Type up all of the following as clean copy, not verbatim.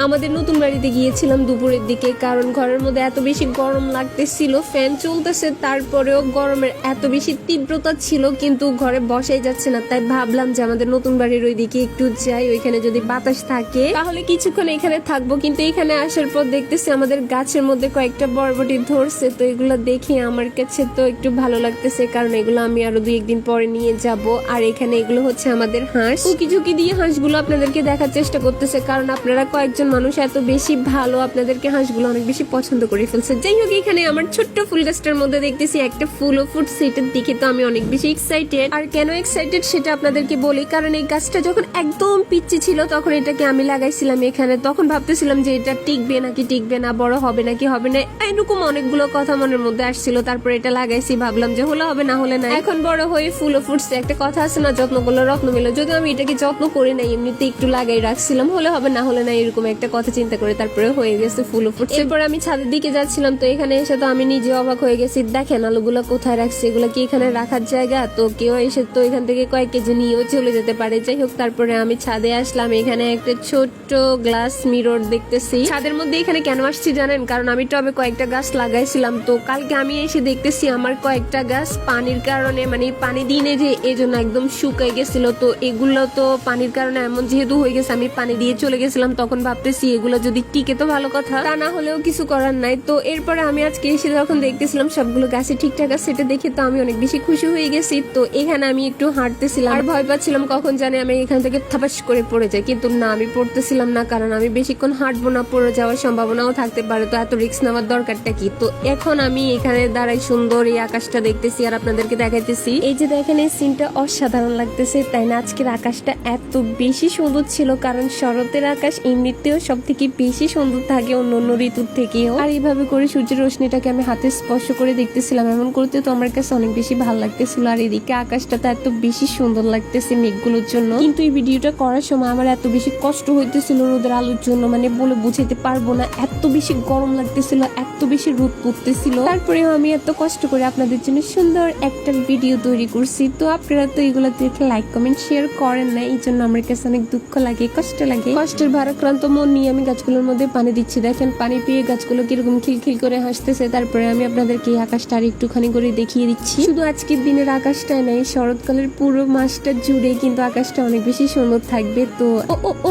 আমাদের নতুন বাড়িতে গিয়েছিলাম দুপুরের দিকে, কারণ ঘরের মধ্যে এত বেশি গরম লাগতেছিল, ফ্যান চলতেছে তারপরেও গরমের এত বেশি তীব্রতা ছিল, কিন্তু ঘরে বসাই যাচ্ছে না। তাই ভাবলাম যে আমাদের নতুন বাড়ির ওইদিকে একটু যাই, ওইখানে যদি বাতাস থাকে তাহলে কিছুক্ষণ এখানে থাকবো। কিন্তু এখানে আসার পর দেখতেছি আমাদের গাছের মধ্যে কয়েকটা বরবটি ধরছে, তো এগুলো দেখে আমার কাছে তো একটু ভালো লাগতেছে, কারণ এগুলো আমি আরো 2-1 দিন পরে নিয়ে যাব। আর এখানে এগুলো হচ্ছে আমাদের হাঁস, উকি ঝুঁকি দিয়ে হাঁসগুলো আপনাদেরকে দেখার চেষ্টা করতেছে, কারণ আপনারা কয়েকজন মানুষ এত বেশি ভালো, আপনাদেরকে হাঁসগুলো অনেক বেশি পছন্দ করে ফেলছে। যাই হোক, এখানে আমার ছোট্ট ফুল গাছটার মধ্যে দেখতেছি একটা ফুলও ফুটছে, এটার দিকে তো আমি অনেক বেশি এক্সাইটেড। আর কেন এক্সাইটেড সেটা আপনাদেরকে বলি, কারণ এই গাছটা যখন একদম পিচ্চি ছিল তখন এটাকে আমি লাগাইছিলাম এখানে, তখন ভাবতেছিলাম যে এটা টিকবে নাকি টিকবে না, বড় হবে নাকি হবে না, এরকম অনেকগুলো কথা মনের মধ্যে আসছিল। তারপর এটা লাগাইছি, ভাবলাম যে হলে হবে না হলে না, এখন বড় হয়ে ফুলও ফুটছে। একটা কথা আছে না, যত্ন করলে রত্ন মেলে, যদিও আমি এটাকে যত্ন করি নাই, এমনিতে একটু লাগাই রাখছিলাম, হলে হবে না হলে না এরকম একটা কথা চিন্তা করে তারপরে হয়ে গেছে ফুলও ফুটছে। এরপর আমি ছাদের দিকে যাচ্ছিলাম, তো এখানে এসে তো আমি নিজে অবাক হয়ে গেছি। দেখেন আলুগুলো কোথায় রাখছে, এগুলো কি এখানে রাখার জায়গা? তো কেউ এসে তো এখান থেকে কয়েক কেজি নিয়েও চলে যেতে পারে। যাই হোক, তারপরে আমি ছাদে আসলাম, এখানে একটা ছোট্ট গ্লাস মিরর দেখতেছি। ছাদের মধ্যে এখানে কেন আসছি জানেন? কারণ আমি টবে কয়েকটা গাছ লাগাইছিলাম, তো কালকে আমি এসে দেখতেছি আমার কয়েকটা গাছ পানির কারণে, মানে পানি দিনে যে এই জন্য একদম শুকাই গেছিল। তো এগুলো তো পানির কারণে এমন যেহেতু হয়ে গেছে, আমি পানি দিয়ে চলে গেছিলাম, তখন ভাবতেছি এগুলো যদি টিকে তো ভালো কথা, তা না হলেও কিছু করার নাই। তো এরপরে আমি আজকে এসে যখন দেখতেছিলাম সবগুলো গাছে ঠিকঠাক আছে, সেটা দেখে তো আমি অনেক বেশি খুশি হয়ে গেছি। তো এখানে আমি একটু হাঁটতেছিলাম, আর ভয় পাচ্ছিলাম কখন জানে আমি এখান থেকে থাপাস করে পড়ে যাই, কিন্তু না, আমি পড়তেছিলাম না, কারণ আমি বেশিক্ষণ হাঁটবো না, পড়ে যাওয়ার সম্ভাবনাও থাকতে পারে, তো এত রিস্ক নেওয়ার দরকারটা কি। তো এখন আমি এখানে দাঁড়াই, সুন্দর এই আকাশটা দেখতেছি আর আপনাদেরকে দেখাইতেছি। এই যে দেখেন, এই সিনটা অসাধারণ লাগতেছে, তাই না? আজকের আকাশটা এত বেশি সুন্দর ছিল, কারণ শরতের আকাশ এমনিতেও সব থেকে বেশি সুন্দর থাকে অন্য অন্য ঋতুর থেকেও। আর এইভাবে করে সূর্যের রশ্মিটাকে আমি হাতে স্পর্শ করে দেখতেছিলাম, এমন করতে তো আমার কাছে অনেক বেশি ভালো লাগতেছিল। আর এদিকে আকাশটা তো এত বেশি সুন্দর লাগতেছে মেঘগুলোর জন্য, কিন্তু এই ভিডিওটা করার সময় আমার এত বেশি কষ্ট হইতেছিল রোদের আলোর জন্য, মানে বলে বুঝাইতে পারবো না, এত বেশি গরম লাগতেছিল, এত বেশি রোদ পড়তেছিল। তারপরেও আমি এত কষ্ট করে আপনাদের জন্য সুন্দর একটা ভিডিও তৈরি করছি। তো আপনারা তো এগুলো দেখে লাইক কমেন্ট শেয়ার করেন না, এই জন্য আমার কাছে অনেক দুঃখ লাগে, কষ্ট লাগে। কষ্টের ভারাক্রান্ত মন নিয়ে আমি গাছগুলোর মধ্যে পানি দিচ্ছি। দেখেন পানি পেয়ে গাছগুলো কিরকম খিলখিল করে হাসতেছে। তারপরে আমি আপনাদেরকে এই আকাশটা আর একটুখানি করে দেখিয়ে দিচ্ছি। শুধু আজকের দিনের আকাশটাই নাই, শরৎকালের পুরো মাসটা জুড়ে কিন্তু আকাশটা অনেক বেশি সুন্দর থাকবে। তো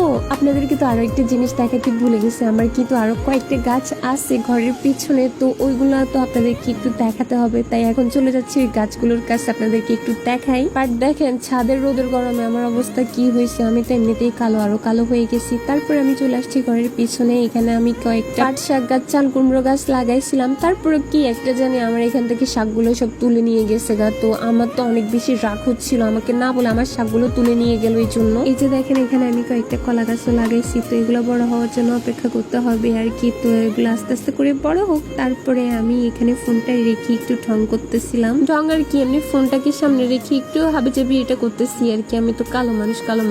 ও আপনাদেরকে তো আরো একটা জিনিস দেখাতে ভুলে গেছি, আমার কিন্তু আরো কয়েকটা গাছ আছে ঘরের পিছনে, তো ওইগুলো তো আপনাদেরকে একটু দেখাতে হবে। তাই এখন চলে যাচ্ছি ওই গাছগুলোর কাছে, আপনাদেরকে একটু দেখাই। আর দেখেন ছাদের রোদের গরমে আমার অবস্থা কি হয়েছে, আমি তো এমনিতেই কালো, আরো কালো হয়ে গেছি। তারপরে আমি চলে আসছি ঘরের পিছনে, এখানে আমি কয়েকটা পাট শাক গাছ, চাল কুমড়ো গাছ লাগাইছিলাম। তারপরে কি একটা জানি আমার এখান থেকে শাকগুলো সব তুলে নিয়ে গেছে গা। তো আমার তো অনেক বেশি রাগ হচ্ছিল, আমাকে না বলে আমার শাকগুলো তুলে নিয়ে গেল। এই জন্য এই যে দেখেন এখানে আমি কয়েকটা কলা গাছও লাগাইছি, তো এগুলো বড় হওয়ার জন্য অপেক্ষা করতে হবে আর কি। তো এগুলো আস্তে আস্তে করে বড় হোক। তারপরে আমি এখানে ফোনটা রেখে একটু ঢং করতেছিলাম, ঢং আর কি, এমনি ফোনটাকে সামনে রেখে একটু হাবিজাবি এটা করতেছি আর কি। আমি তো কালো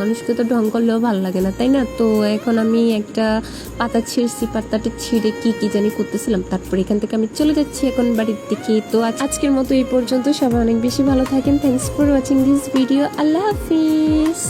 মানুষকে তো ঢং করলেও ভালো লাগে না, তাই না? তো এখন আমি একটা পাতা ছিঁড়ছি, পাতাটা ছিঁড়ে কি জানি করতেছিলাম। তারপরে এখান থেকে আমি চলে যাচ্ছি এখন বাড়ির দিকে। তো আজকের মতো এই পর্যন্ত, সবাই অনেক বেশি ভালো থাকেন। Thanks for watching this video. Allah Hafiz.